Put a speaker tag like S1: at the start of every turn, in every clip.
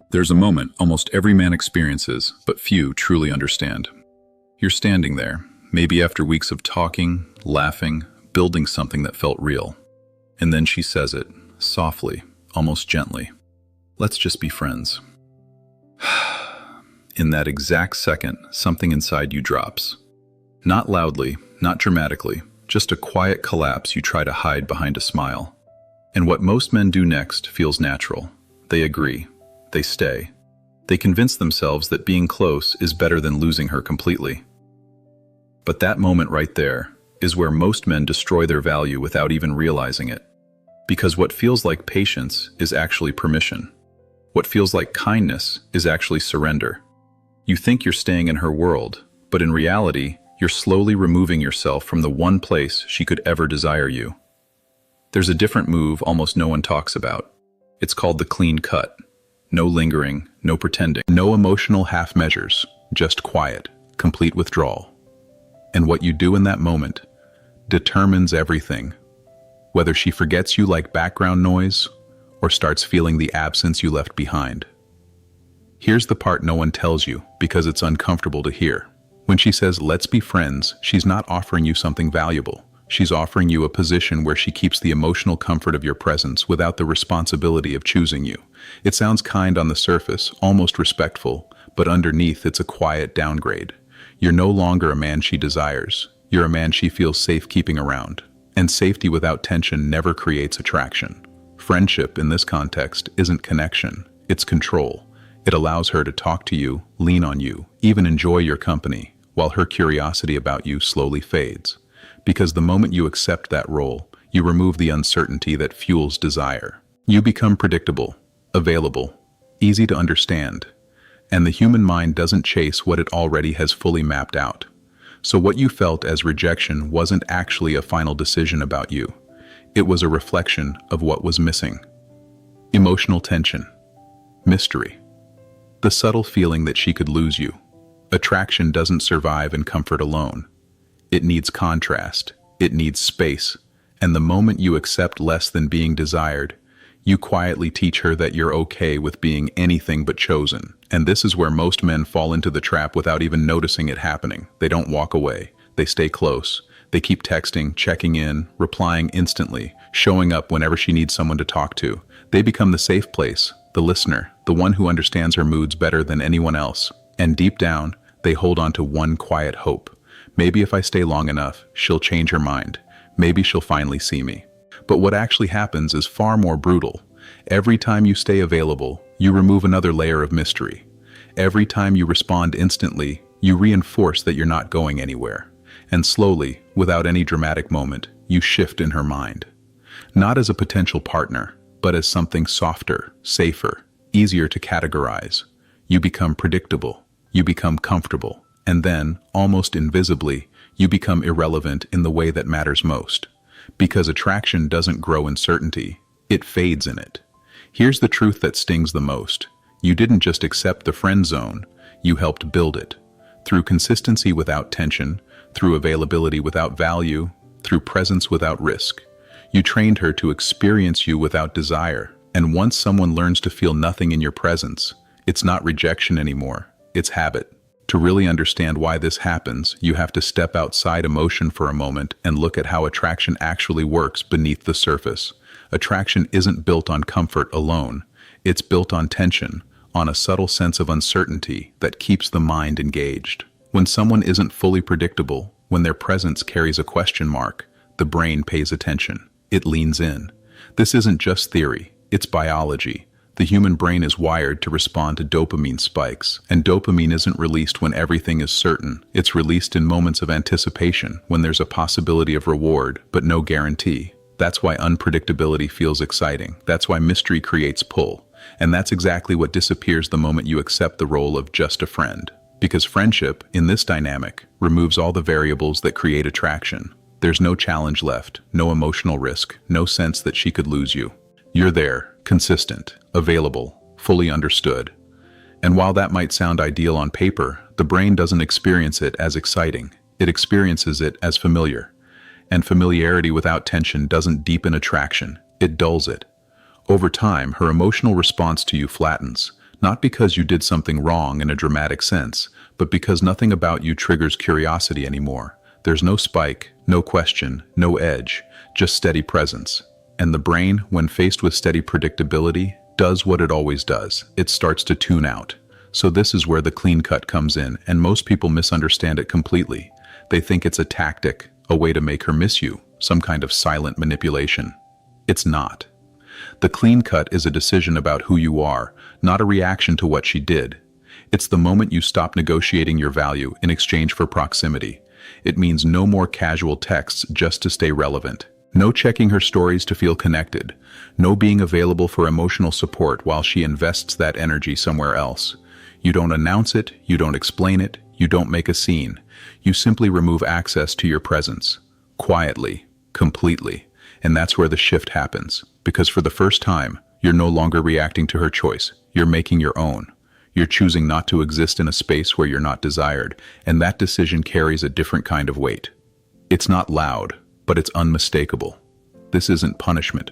S1: There's a moment almost every man experiences, but few truly understand. You're standing there, maybe after weeks of talking, laughing, building something that felt real. And then she says it, softly, almost gently. Let's just be friends. In that exact second, something inside you drops. Not loudly, not dramatically, just a quiet collapse you try to hide behind a smile. And what most men do next feels natural. They agree. They stay. They convince themselves that being close is better than losing her completely. But that moment right there is where most men destroy their value without even realizing it. Because what feels like patience is actually permission. What feels like kindness is actually surrender. You think you're staying in her world, but in reality, you're slowly removing yourself from the one place she could ever desire you. There's a different move almost no one talks about. It's called the clean cut. No lingering, no pretending, no emotional half measures, just quiet, complete withdrawal. And what you do in that moment determines everything. Whether she forgets you like background noise or starts feeling the absence you left behind. Here's the part no one tells you because it's uncomfortable to hear. When she says, "Let's be friends," she's not offering you something valuable. She's offering you a position where she keeps the emotional comfort of your presence without the responsibility of choosing you. It sounds kind on the surface, almost respectful, but underneath it's a quiet downgrade. You're no longer a man she desires. You're a man she feels safe keeping around. And safety without tension never creates attraction. Friendship, in this context, isn't connection, it's control. It allows her to talk to you, lean on you, even enjoy your company, while her curiosity about you slowly fades. Because the moment you accept that role, you remove the uncertainty that fuels desire. You become predictable, available, easy to understand, and the human mind doesn't chase what it already has fully mapped out. So what you felt as rejection wasn't actually a final decision about you. It was a reflection of what was missing. Emotional tension, mystery, the subtle feeling that she could lose you. Attraction doesn't survive in comfort alone. It needs contrast, it needs space, and the moment you accept less than being desired, you quietly teach her that you're okay with being anything but chosen. And this is where most men fall into the trap without even noticing it happening. They don't walk away, they stay close. They keep texting, checking in, replying instantly, showing up whenever she needs someone to talk to. They become the safe place, the listener, the one who understands her moods better than anyone else. And deep down, they hold on to one quiet hope. Maybe if I stay long enough, she'll change her mind. Maybe she'll finally see me. But what actually happens is far more brutal. Every time you stay available, you remove another layer of mystery. Every time you respond instantly, you reinforce that you're not going anywhere. And slowly, without any dramatic moment, you shift in her mind. Not as a potential partner, but as something softer, safer, easier to categorize. You become predictable. You become comfortable. And then, almost invisibly, you become irrelevant in the way that matters most. Because attraction doesn't grow in certainty, it fades in it. Here's the truth that stings the most. You didn't just accept the friend zone, you helped build it. Through consistency without tension, through availability without value, through presence without risk. You trained her to experience you without desire. And once someone learns to feel nothing in your presence, it's not rejection anymore, it's habit. To really understand why this happens, you have to step outside emotion for a moment and look at how attraction actually works beneath the surface. Attraction isn't built on comfort alone. It's built on tension, on a subtle sense of uncertainty that keeps the mind engaged. When someone isn't fully predictable, when their presence carries a question mark, the brain pays attention. It leans in. This isn't just theory, it's biology. The human brain is wired to respond to dopamine spikes, and dopamine isn't released when everything is certain. It's released in moments of anticipation, when there's a possibility of reward, but no guarantee. That's why unpredictability feels exciting. That's why mystery creates pull. And that's exactly what disappears the moment you accept the role of just a friend. Because friendship, in this dynamic, removes all the variables that create attraction. There's no challenge left, no emotional risk, no sense that she could lose you. You're there, consistent, available, fully understood. And while that might sound ideal on paper, the brain doesn't experience it as exciting. It experiences it as familiar. And familiarity without tension doesn't deepen attraction, it dulls it. Over time, her emotional response to you flattens, Not because you did something wrong in a dramatic sense, but because nothing about you triggers curiosity anymore. There's no spike, no question, no edge, just steady presence. And the brain, when faced with steady predictability, does what it always does. It starts to tune out. So this is where the clean cut comes in, and most people misunderstand it completely. They think it's a tactic, a way to make her miss you, some kind of silent manipulation. It's not. The clean cut is a decision about who you are, not a reaction to what she did. It's the moment you stop negotiating your value in exchange for proximity. It means no more casual texts just to stay relevant. No checking her stories to feel connected. No being available for emotional support while she invests that energy somewhere else. You don't announce it, you don't explain it, you don't make a scene. You simply remove access to your presence. Quietly, completely. And that's where the shift happens. Because for the first time, you're no longer reacting to her choice. You're making your own. You're choosing not to exist in a space where you're not desired, and that decision carries a different kind of weight. It's not loud, but it's unmistakable. This isn't punishment.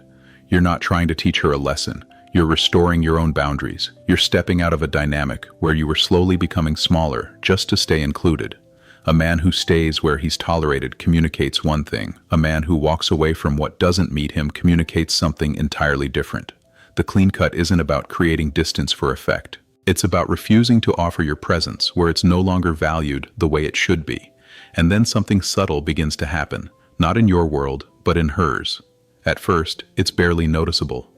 S1: You're not trying to teach her a lesson. You're restoring your own boundaries. You're stepping out of a dynamic where you were slowly becoming smaller just to stay included. A man who stays where he's tolerated communicates one thing. A man who walks away from what doesn't meet him communicates something entirely different. The clean cut isn't about creating distance for effect. It's about refusing to offer your presence where it's no longer valued the way it should be. And then something subtle begins to happen, not in your world, but in hers. At first, it's barely noticeable.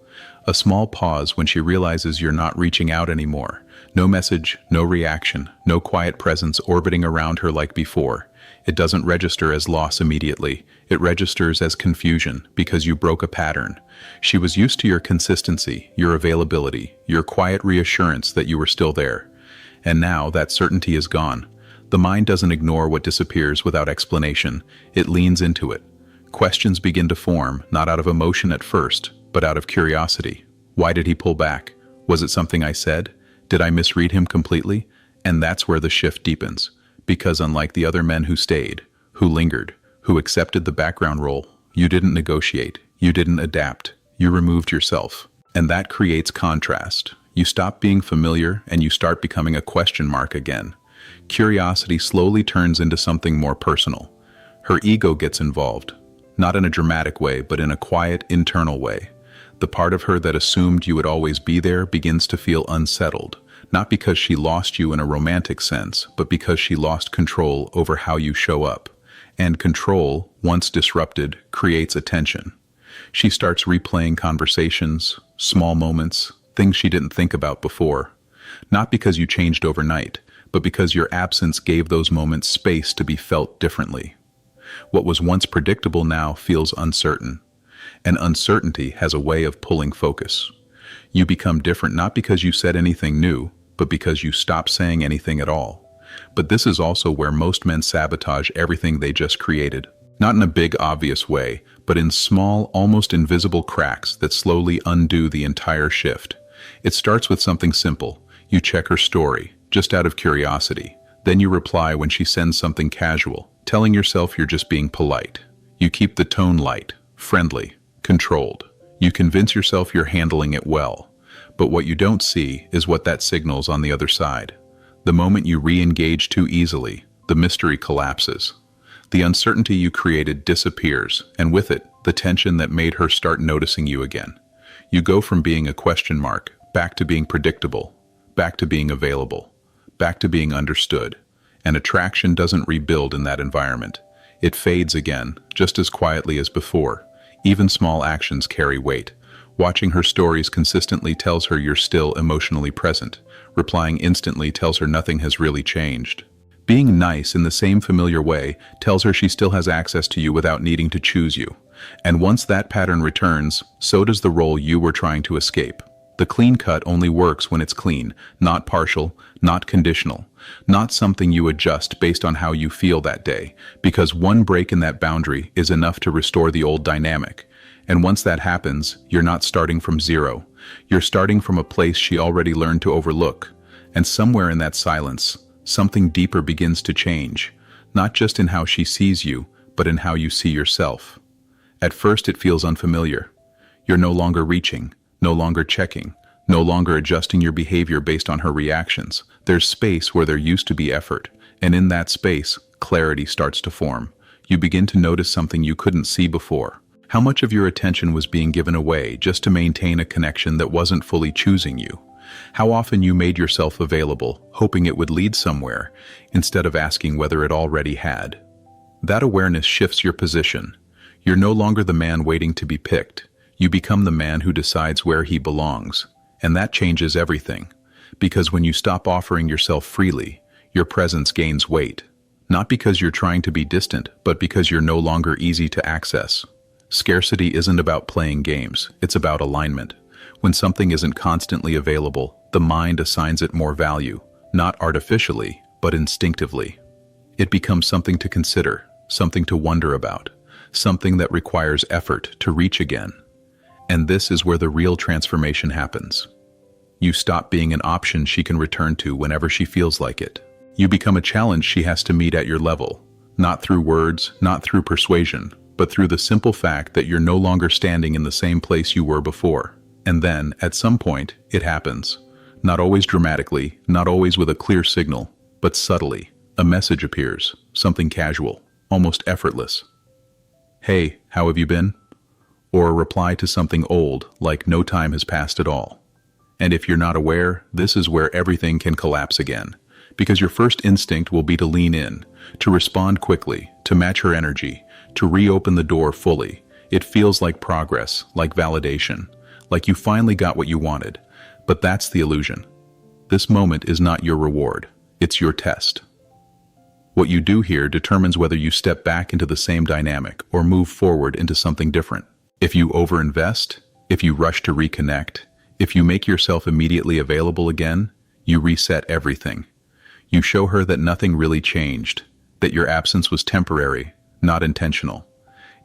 S1: A small pause when she realizes you're not reaching out anymore. No message, no reaction, no quiet presence orbiting around her like before. It doesn't register as loss immediately. It registers as confusion because you broke a pattern. She was used to your consistency, your availability, your quiet reassurance that you were still there. And now that certainty is gone. The mind doesn't ignore what disappears without explanation. It leans into it. Questions begin to form, not out of emotion at first, but out of curiosity. Why did he pull back? Was it something I said? Did I misread him completely? And that's where the shift deepens. Because unlike the other men who stayed, who lingered, who accepted the background role, you didn't negotiate, you didn't adapt, you removed yourself. And that creates contrast. You stop being familiar and you start becoming a question mark again. Curiosity slowly turns into something more personal. Her ego gets involved, not in a dramatic way, but in a quiet, internal way. The part of her that assumed you would always be there begins to feel unsettled, not because she lost you in a romantic sense, but because she lost control over how you show up. And control, once disrupted, creates a tension. She starts replaying conversations, small moments, things she didn't think about before. Not because you changed overnight, but because your absence gave those moments space to be felt differently. What was once predictable now feels uncertain. And uncertainty has a way of pulling focus. You become different not because you said anything new, but because you stopped saying anything at all. But this is also where most men sabotage everything they just created. Not in a big, obvious way, but in small, almost invisible cracks that slowly undo the entire shift. It starts with something simple. You check her story, just out of curiosity. Then you reply when she sends something casual, telling yourself you're just being polite. You keep the tone light, friendly, controlled. You convince yourself you're handling it well. But what you don't see is what that signals on the other side. The moment you re-engage too easily, the mystery collapses. The uncertainty you created disappears, and with it, the tension that made her start noticing you again. You go from being a question mark, back to being predictable, back to being available, back to being understood. And attraction doesn't rebuild in that environment. It fades again, just as quietly as before. Even small actions carry weight. Watching her stories consistently tells her you're still emotionally present. Replying instantly tells her nothing has really changed. Being nice in the same familiar way tells her she still has access to you without needing to choose you. And once that pattern returns, so does the role you were trying to escape. The clean cut only works when it's clean, not partial, not conditional, not something you adjust based on how you feel that day, because one break in that boundary is enough to restore the old dynamic. And once that happens, you're not starting from zero. You're starting from a place she already learned to overlook. And somewhere in that silence, something deeper begins to change, not just in how she sees you, but in how you see yourself. At first it feels unfamiliar. You're no longer reaching, no longer checking, no longer adjusting your behavior based on her reactions. There's space where there used to be effort, and in that space, clarity starts to form. You begin to notice something you couldn't see before. How much of your attention was being given away just to maintain a connection that wasn't fully choosing you? How often you made yourself available, hoping it would lead somewhere, instead of asking whether it already had. That awareness shifts your position. You're no longer the man waiting to be picked. You become the man who decides where he belongs. And that changes everything. Because when you stop offering yourself freely, your presence gains weight. Not because you're trying to be distant, but because you're no longer easy to access. Scarcity isn't about playing games, it's about alignment. When something isn't constantly available, the mind assigns it more value, not artificially, but instinctively. It becomes something to consider, something to wonder about, something that requires effort to reach again. And this is where the real transformation happens. You stop being an option she can return to whenever she feels like it. You become a challenge she has to meet at your level, not through words, not through persuasion, but through the simple fact that you're no longer standing in the same place you were before. And then, at some point, it happens. Not always dramatically, not always with a clear signal, but subtly. A message appears, something casual, almost effortless. "Hey, how have you been?" Or a reply to something old, like no time has passed at all. And if you're not aware, this is where everything can collapse again. Because your first instinct will be to lean in, to respond quickly, to match her energy, to reopen the door fully. It feels like progress, like validation, like you finally got what you wanted. But that's the illusion. This moment is not your reward, it's your test. What you do here determines whether you step back into the same dynamic or move forward into something different. If you overinvest, if you rush to reconnect, if you make yourself immediately available again, you reset everything. You show her that nothing really changed, that your absence was temporary, not intentional.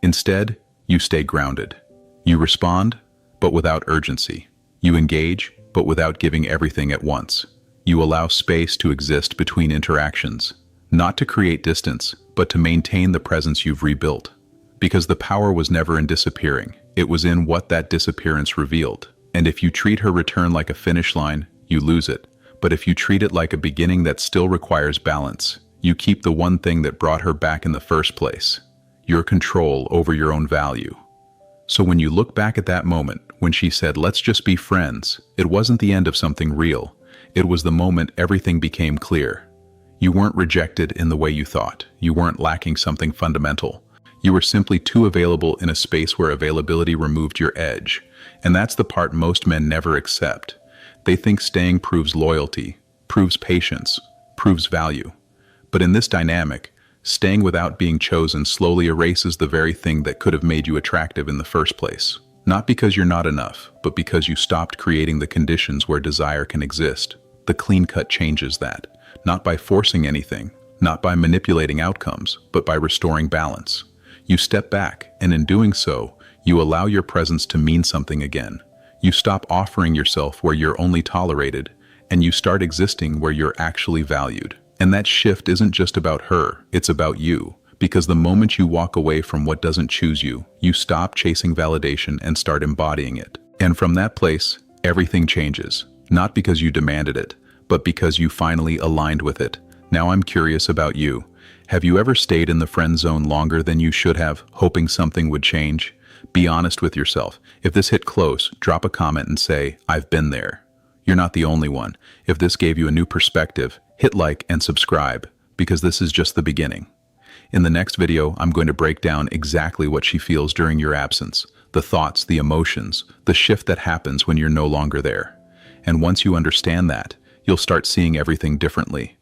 S1: Instead, you stay grounded. You respond, but without urgency. You engage, but without giving everything at once. You allow space to exist between interactions, not to create distance, but to maintain the presence you've rebuilt. Because the power was never in disappearing, it was in what that disappearance revealed. And if you treat her return like a finish line, you lose it. But if you treat it like a beginning that still requires balance, you keep the one thing that brought her back in the first place, your control over your own value. So when you look back at that moment, when she said, "Let's just be friends," it wasn't the end of something real. It was the moment everything became clear. You weren't rejected in the way you thought. You weren't lacking something fundamental. You were simply too available in a space where availability removed your edge. And that's the part most men never accept. They think staying proves loyalty, proves patience, proves value. But in this dynamic, staying without being chosen slowly erases the very thing that could have made you attractive in the first place. Not because you're not enough, but because you stopped creating the conditions where desire can exist. The clean cut changes that, not by forcing anything, not by manipulating outcomes, but by restoring balance. You step back, and in doing so, you allow your presence to mean something again. You stop offering yourself where you're only tolerated, and you start existing where you're actually valued. And that shift isn't just about her, it's about you. Because the moment you walk away from what doesn't choose you, you stop chasing validation and start embodying it. And from that place, everything changes. Not because you demanded it, but because you finally aligned with it. Now I'm curious about you. Have you ever stayed in the friend zone longer than you should have, hoping something would change? Be honest with yourself. If this hit close, drop a comment and say, "I've been there." You're not the only one. If this gave you a new perspective, hit like and subscribe, because this is just the beginning. In the next video, I'm going to break down exactly what she feels during your absence, the thoughts, the emotions, the shift that happens when you're no longer there. And once you understand that, you'll start seeing everything differently.